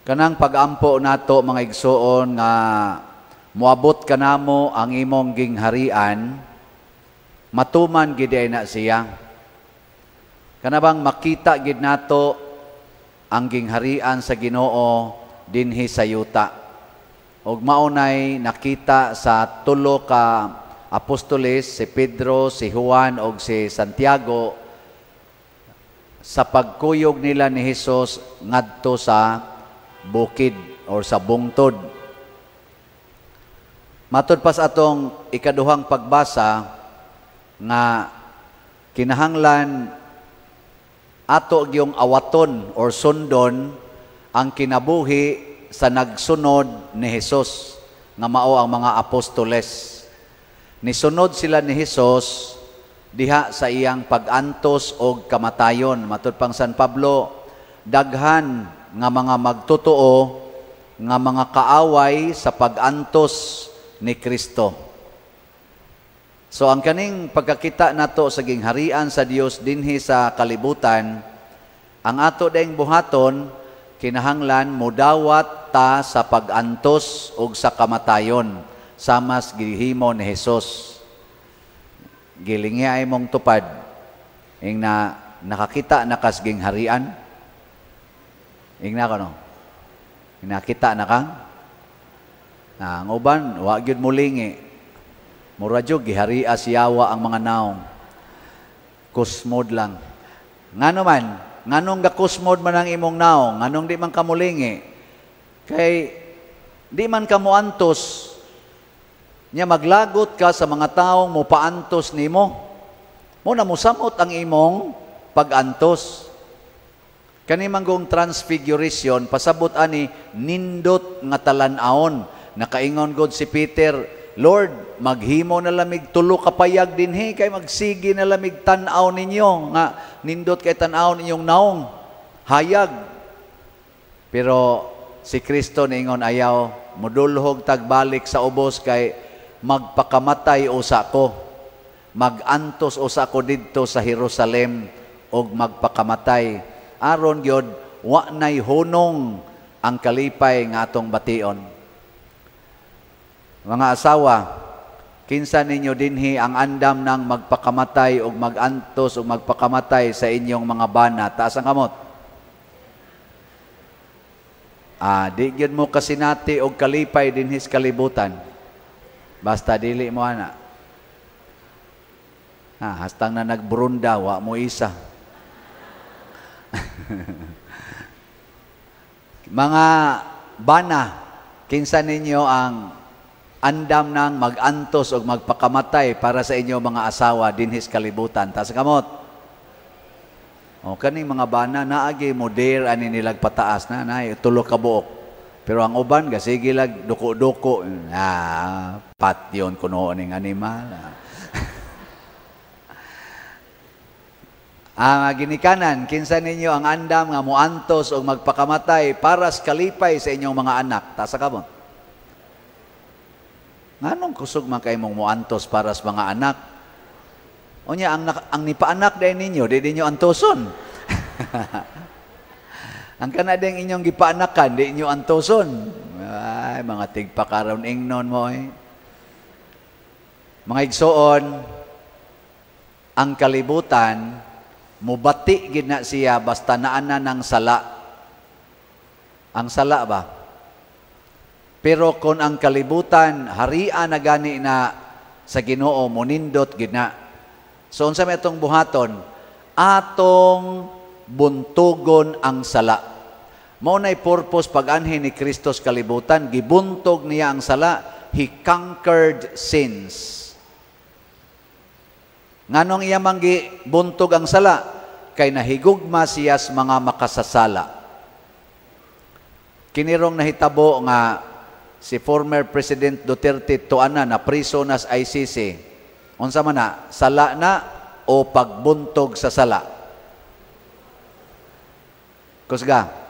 Kanang pag-ampo nato mga igsoon nga moabot kanamo ang imong gingharian, matuman gid na siya. Kanabang makita gid nato ang gingharian sa Ginoo dinhi sa yuta. Ug maunay nakita sa tulo ka apostoles, si Pedro, si Juan ug si Santiago, sa pagkuyog nila ni Hesus ngadto sa bukid or sa bungtod. Matud pa sa atong ikaduhang pagbasa nga kinahanglan ato gyung awaton or sundon ang kinabuhi sa nagsunod ni Hesus nga mao ang mga apostoles. Nisunod sila ni Hesus diha sa iyang pag-antos og kamatayon. Matud pang San Pablo, daghan nga mga magtotoo nga mga kaaway sa pag-antos ni Kristo. So ang kaning pagkakita nato sa gingharian sa Dios dinhi sa kalibutan, ang ato dayng buhaton kinahanglan modawat ta sa pag-antos ug sa kamatayon samas gihimo ni Hesus. Gilingi ay mong tupad ing na nakakita na kas gingharian. Ing na kano? Nakita na kang? Ang uban, wa gyud mulingi. Muradyo giharia si Yawa ang mga naong. Kusmod lang. Ngano man, nganong gakusmod man ang imong naong, nganong di man kamulingi. Kay di man kamuantos. Nya maglagot ka sa mga taong mopaantos nimo. Mo na mosamot ang imong pag-antos. Kani manggong transfiguration, pasabot ani nindot nga talan-aon. Nakaingon god si Peter, Lord, maghimo na lamig tulo ka payag dinhi kay magsigi na lamig tan-aw ninyo nga nindot kay tan-aw ninyong naong hayag. Pero si Kristo niingon ayaw, modulhog tagbalik sa ubos kay magpakamatay usa ko. Magantos usa ko didto sa Jerusalem og magpakamatay. Aron gyud wa nay hunong ang kalipay nga atong bation. Mga asawa, kinsa ninyo dinhi ang andam ng magpakamatay o magantos o magpakamatay sa inyong mga bana? Taas ang kamot. Di gyud mo kasinati og kalipay dinhi sa kalibutan. Basta dili mo ana. Hastang na nagburunda, wa mo isa. Mga bana, kinsa ninyo ang andam nang magantos o magpakamatay para sa inyo mga asawa dinhi sa kalibutan? Taas kamot. O kaning mga bana naagi mo dare ani nilag pataas na tulo ka buok. Pero ang uban gasige lag duko-duko. Patyon kuno ning animal. Ang ginikanan, kinsa ninyo ang andam nga muantos o magpakamatay para sa kalipay sa inyong mga anak? Taas kamot. Nganong kusog man kay mong muantos para sa mga anak? Unya ang nipaanak dahil ninyo, di ninyo antoson. Ang kanadeng inyong gipaanakan, di inyo antoson. Ay, mga tigpakaroon ingnon mo eh. Mga igsoon, ang kalibutan, mubati gid na siya basta naana ng sala. Ang sala ba? Pero kung ang kalibutan, harian na gani na sa Ginoo, munindot gid na. So, unsa may itong buhaton? Atong buntugon ang sala. Maunay purpose pag-anhi ni Kristo sa kalibutan, gibuntog niya ang sala. He conquered sins. Nganong iya manggi buntog ang sala? Kay nahigugma siya sa mga makasasala. Kinirong nahitabo nga si former President Duterte tuana na priso nas ICC. Unsa man na? Sala na o pagbuntog sa sala? Kusga?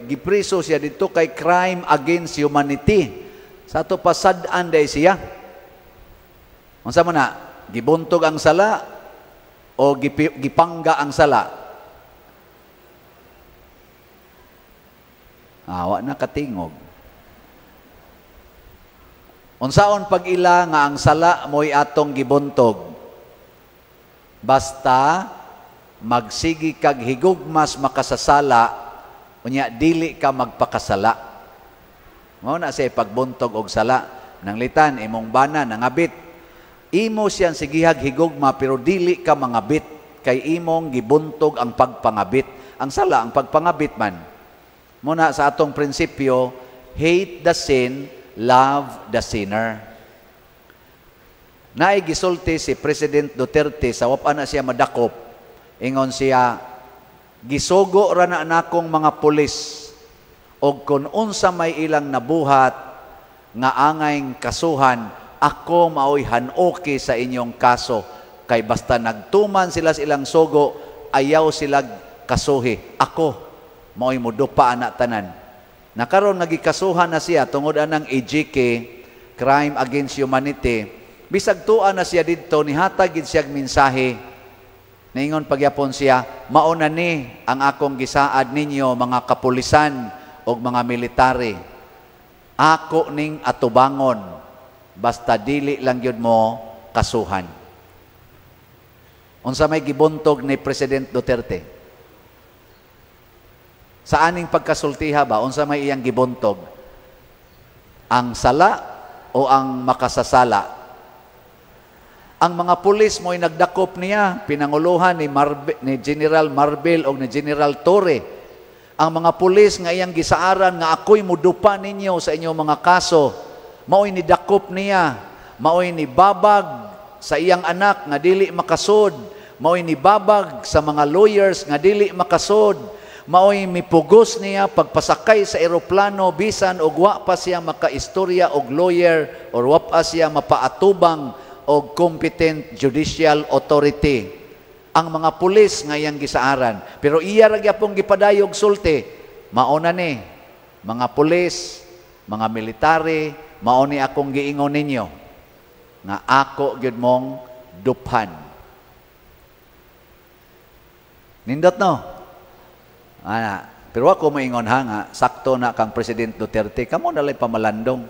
Gipriso siya dito kay crime against humanity. Sa to pasad-an day siya. Unsa man na? Gibuntog ang sala o gipangga ang sala? Wa na katingog. Unsaon pag-ila nga ang sala mo'y atong gibuntog? Basta magsigi kag higugmas makasasala, unya dili ka magpakasala. Mao na say pagbuntog og sala. Nang litan, imong bana nangabit. Imo siyang sigihag higugma pero dili ka mangabit kay imong gibuntog ang pagpangabit. Ang sala ang pagpangabit man. Muna sa atong prinsipyo, hate the sin, love the sinner. Naay gisulti si President Duterte sa wapan na siya madakop. Ingon siya, gisugo ra na nakong mga pulis og kun unsa may ilang nabuhat nga angayng kasuhan, ako maoy hanoki sa inyong kaso. Kay basta nagtuman sila silang sugo, ayaw sila kasuhi. Ako maoy mudupa anak tanan. Nakaroon nagikasuhan na siya tungod anang EJK, Crime Against Humanity. Bisag tuan na siya didto, nihatag gid siya mensahe. Naingon pagyapon siya, mauna ni ang akong gisaad ninyo mga kapulisan o mga military. Ako ning atubangon, basta dili lang yun mo kasuhan. Unsa may gibuntog ni President Duterte? Sa aning pagkasultiha ba, unsa may iyang gibuntog? Ang sala o ang makasasala? Ang mga pulis mo'y nagdakop niya, pinanguluhan ni General Marbel o ni General Torre. Ang mga pulis nga iyang gisaaran nga ako'y mudupa ninyo sa inyong mga kaso, mao'y nidakop niya, mao'y nibabag sa iyang anak nga dili makasod, mao'y nibabag sa mga lawyers nga dili makasod, mao'y mipugos niya pagpasakay sa eroplano bisan og wa pa siya makaistorya og lawyer or wa pa siya mapaatubang og competent judicial authority. Ang mga pulis nga iyang gisaaran. Pero iya ra gyapon gipadayog sulti, mauna ni mga pulis, mga military, mao ni akong giingon ninyo nga ako gyud mong duphan. Nindot no? Pero ako moingon ha nga sakto na kang President Duterte, kamo na lay pamalandong.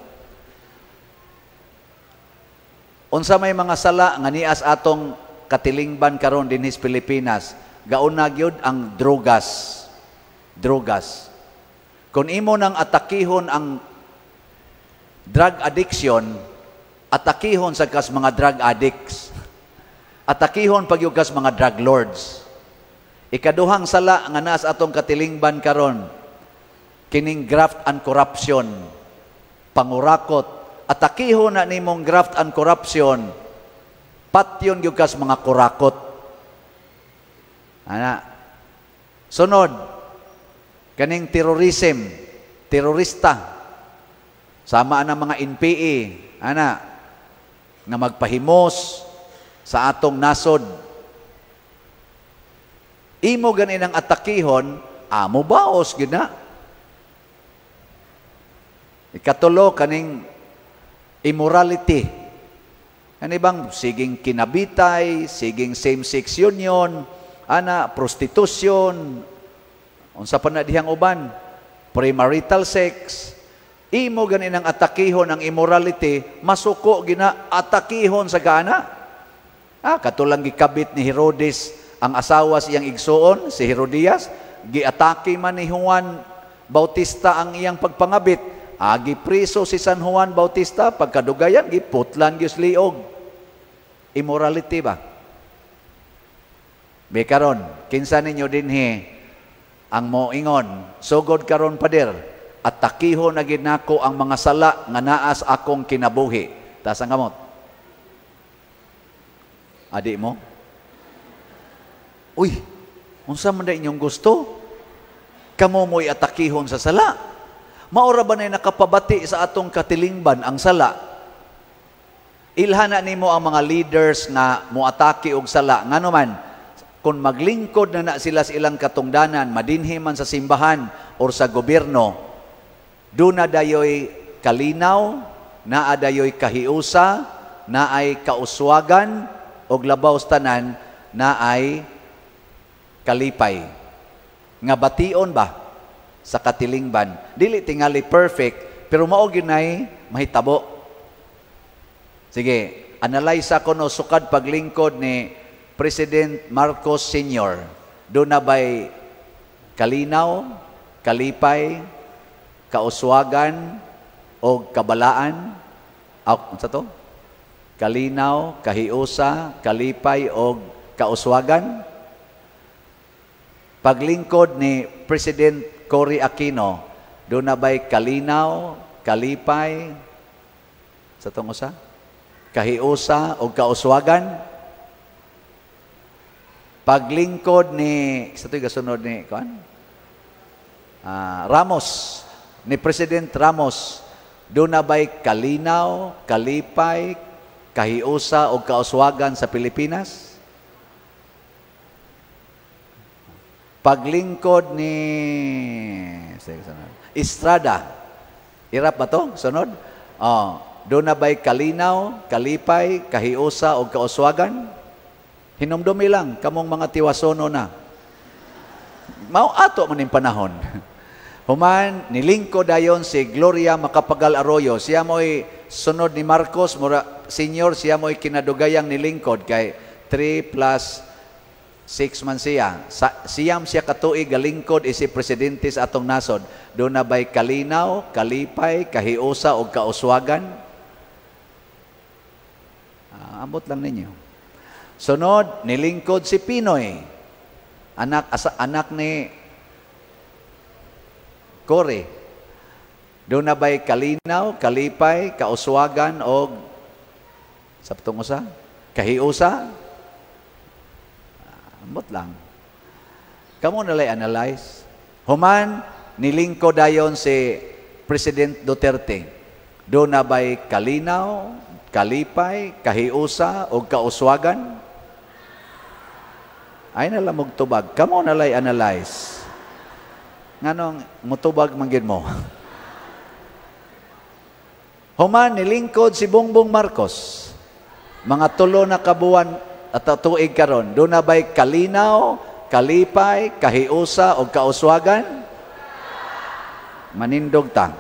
Unsa may mga sala nga nias atong katilingban karon dinhi sa Pilipinas, gauna gyud ang drogas. Drogas. Kung imo nang atakihon ang drug addiction, atakihon sa kas mga drug addicts. Atakihon pagyud kas mga drug lords. Ikaduhang sala nga naas atong katilingban karon, kining graft and corruption, pangurakot. Atakihon na nimong graft and corruption, patyon gyud kas mga kurakot. Sunod, kaning terrorism, terorista. Sama na mga NPA, nga magpahimos sa atong nasod. Imo ganin ang atakihon, amo baos gyud na. Ikatulo, kaning immorality. Ano bang siging kinabitay, siging same-sex union, prostitution, unsa pa na dihang uban, premarital sex. Imo ganin ang atakihon ang immorality, masuko gina atakihon sa gana. Katulang gikabit ni Herodes ang asawa siyang igsuon, si Herodias, giatake man ni Juan Bautista ang iyang pagpangabit. Gipriso si San Juan Bautista, pagkadugayan, giputlan gyud liog. Immorality ba? Bekaron, kinsa ninyo dinhi ang moingon, sugod karon pader, at takihon na gid nako ang mga sala nga naas akong kinabuhi. Taas ang kamot. Adi mo? Uy, unsa man da inyong gusto? Kamo mo'y atakihon sa sala. Maura ba na nakapabati sa atong katilingban ang sala? Ilhana nimo ang mga leaders nga muatake og sala. Ngano man, kung maglingkod na sila sa ilang katungdanan, madinhi man sa simbahan or sa gobyerno, doon na dayoy kalinaw, naa dayoy kahiusa, naay kauswagan, og labaw tanan, naay kalipay. Nga bation ba? sa katilingban. Dili tingali perfect, pero mao ginay mahitabo. Sige, analyze ko no sukad paglingkod ni President Marcos Sr. Doon na ba'y kalinaw, kalipay, kauswagan, o kabalaan? Ano sa to? Kalinaw, kahiusa, kalipay, o kauswagan? Paglingkod ni President Cory Aquino, doon na ba'y kalinaw, kalipay, sa tong usa? Kahiusa, o kauswagan? Paglingkod ni, sa ito'y kasunod ni, Ramos, ni President Ramos, doon na ba'y kalinaw, kalipay, kahiusa, o kauswagan sa Pilipinas? Paglingkod ni Estrada, irap ba to? Sunod? Doon na ba'y kalinaw, kalipay, kahiusa, o kauswagan? Hinumdumi lang, kamong mga tiwasono na. Mauato man yung panahon. Human, nilingkod dayon si Gloria Macapagal Arroyo. Siya mo'y sunod ni Marcos, senior, siya mo'y kinadugayang nilingkod kay 3 plus 6 man siya. Siyam siya katuig galingkod isi presidente sa atong nasod. Doon na ba'y kalinaw, kalipay, kahiusa, o kauswagan? Ambot lang ninyo. Sunod, nilingkod si Pinoy. Anak ni Cory. Doon na ba'y kalinaw, kalipay, kauswagan, o sa patong usa? Kahiusa? Ambot lang. Kamu nalay analyze. Human, nilingkod dayon si President Duterte. Doon na ba'y kalinaw, kalipay, kahiusa, o kauswagan? Ay nalamog tubag. Kamu nalay analyze. Nganong mutubag manggid mo? Human, nilingkod si Bongbong Marcos. Mga 3 na kabuan at tuig karon. Doon na ba'y kalinaw, kalipay, kahiusa, o kauswagan? Manindog ta.